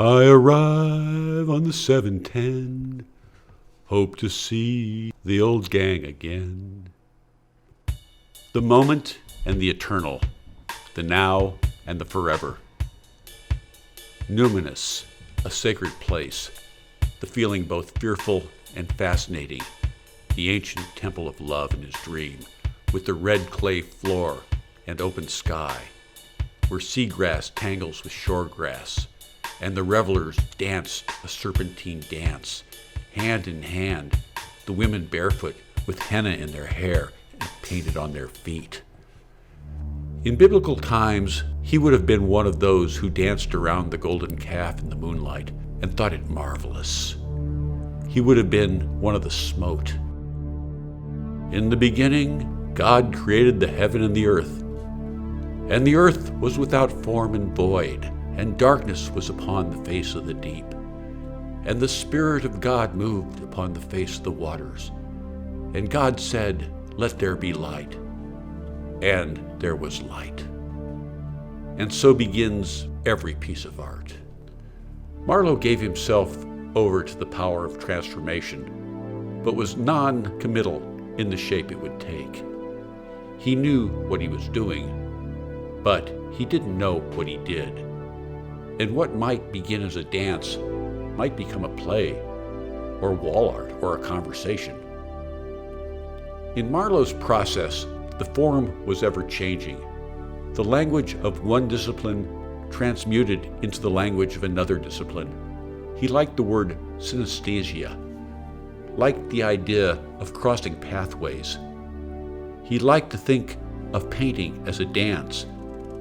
I arrive on the 7:10, hope to see the old gang again. The moment and the eternal, the now and the forever. Numinous, a sacred place, the feeling both fearful and fascinating, the ancient temple of love in his dream, with the red clay floor and open sky, where seagrass tangles with shoregrass, and the revelers danced a serpentine dance, hand in hand, the women barefoot with henna in their hair and painted on their feet. In biblical times, he would have been one of those who danced around the golden calf in the moonlight and thought it marvelous. He would have been one of the smote. In the beginning, God created the heaven and the earth was without form and void, and darkness was upon the face of the deep. And the Spirit of God moved upon the face of the waters. And God said, "Let there be light." And there was light. And so begins every piece of art. Marlowe gave himself over to the power of transformation, but was non-committal in the shape it would take. He knew what he was doing, but he didn't know what he did. And what might begin as a dance might become a play, or wall art, or a conversation. In Marlowe's process, the form was ever changing. The language of one discipline transmuted into the language of another discipline. He liked the word synesthesia, liked the idea of crossing pathways. He liked to think of painting as a dance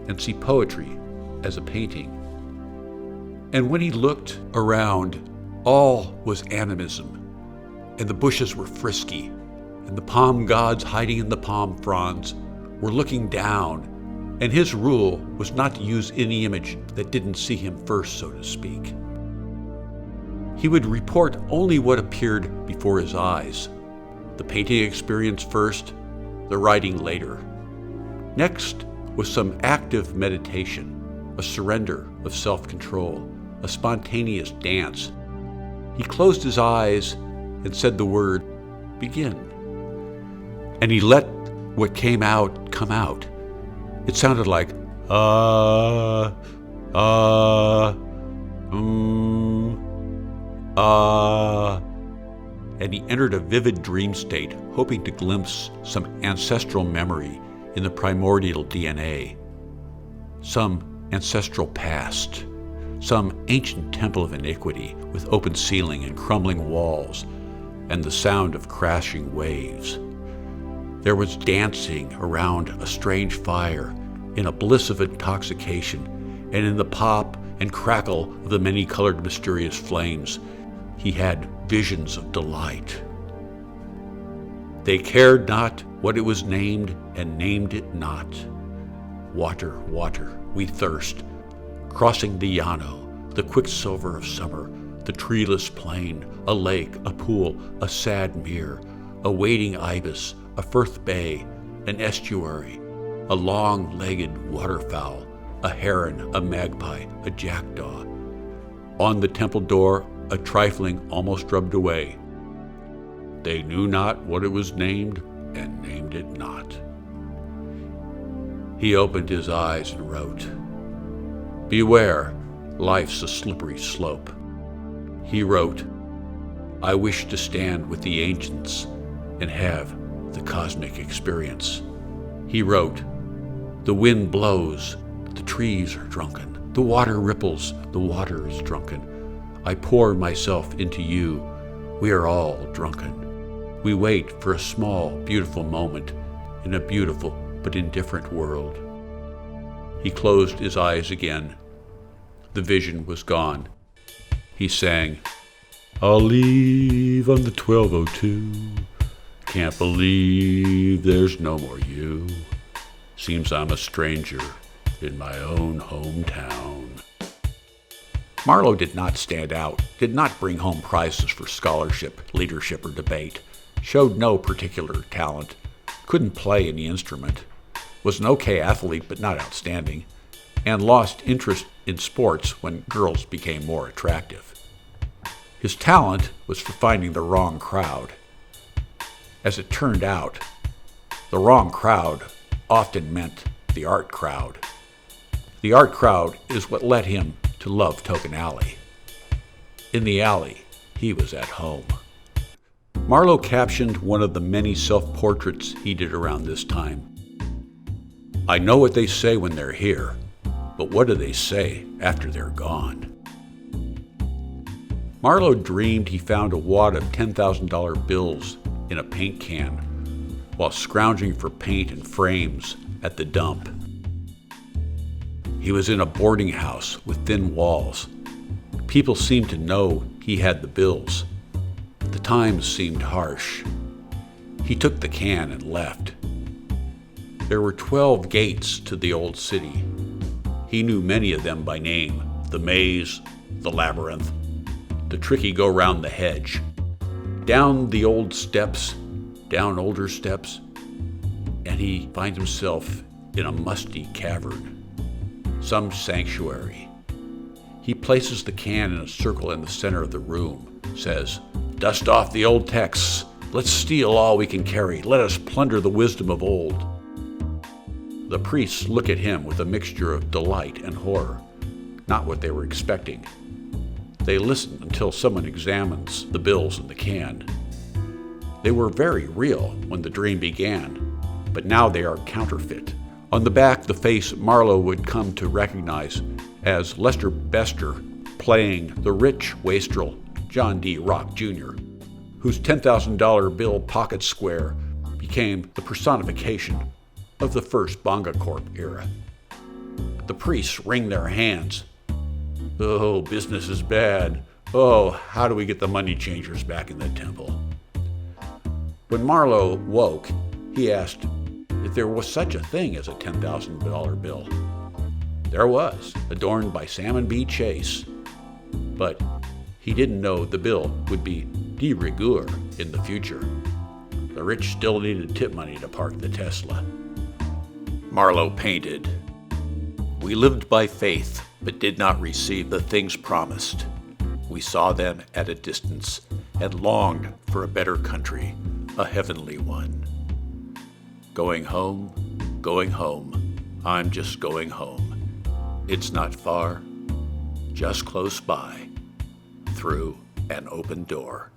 and see poetry as a painting. And when he looked around, all was animism, and the bushes were frisky, and the palm gods hiding in the palm fronds were looking down, and his rule was not to use any image that didn't see him first, so to speak. He would report only what appeared before his eyes, the painting experience first, the writing later. Next was some active meditation, a surrender of self-control, a spontaneous dance. He closed his eyes and said the word, "Begin." And he let what came out come out. It sounded like, ah, and he entered a vivid dream state, hoping to glimpse some ancestral memory in the primordial DNA, some ancestral past, some ancient temple of iniquity with open ceiling and crumbling walls and the sound of crashing waves. There was dancing around a strange fire in a bliss of intoxication, and in the pop and crackle of the many-colored mysterious flames, he had visions of delight. They cared not what it was named, and named it not. Water, water, we thirst, crossing the Llano, the quicksilver of summer, the treeless plain, a lake, a pool, a sad mere, a wading ibis, a firth bay, an estuary, a long-legged waterfowl, a heron, a magpie, a jackdaw. On the temple door, a trifling almost rubbed away. They knew not what it was named, and named it not. He opened his eyes and wrote, "Beware, life's a slippery slope." He wrote, "I wish to stand with the ancients and have the cosmic experience." He wrote, "The wind blows, the trees are drunken, the water ripples, the water is drunken. I pour myself into you, we are all drunken. We wait for a small, beautiful moment in a beautiful but indifferent world." He closed his eyes again. The vision was gone. He sang, "I'll leave on the 12:02. Can't believe there's no more you. Seems I'm a stranger in my own hometown." Marlowe did not stand out, did not bring home prizes for scholarship, leadership, or debate, showed no particular talent, couldn't play any instrument, was an okay athlete but not outstanding, and lost interest in sports when girls became more attractive. His talent was for finding the wrong crowd. As it turned out, the wrong crowd often meant the art crowd. The art crowd is what led him to love Token Alley. In the alley, he was at home. Marlowe captioned one of the many self-portraits he did around this time. "I know what they say when they're here, but what do they say after they're gone?" Marlowe dreamed he found a wad of $10,000 bills in a paint can while scrounging for paint and frames at the dump. He was in a boarding house with thin walls. People seemed to know he had the bills. The times seemed harsh. He took the can and left. There were 12 gates to the old city. He knew many of them by name: the maze, the labyrinth, the tricky go round the hedge. Down the old steps, down older steps, and he finds himself in a musty cavern, some sanctuary. He places the can in a circle in the center of the room, says, "Dust off the old texts. Let's steal all we can carry. Let us plunder the wisdom of old." The priests look at him with a mixture of delight and horror, not what they were expecting. They listen until someone examines the bills in the can. They were very real when the dream began, but now they are counterfeit. On the back, the face Marlowe would come to recognize as Lester Bester, playing the rich wastrel John D. Rock Jr., whose $10,000 bill pocket square became the personification of the first Bonga Corp era. The priests wring their hands. "Oh, business is bad. Oh, how do we get the money changers back in the temple?" When Marlowe woke, he asked if there was such a thing as a $10,000 bill. There was, adorned by Salmon B. Chase. But he didn't know the bill would be de rigueur in the future. The rich still needed tip money to park the Tesla. Marlowe painted. "We lived by faith, but did not receive the things promised. We saw them at a distance and longed for a better country, a heavenly one. Going home, I'm just going home. It's not far, just close by, through an open door."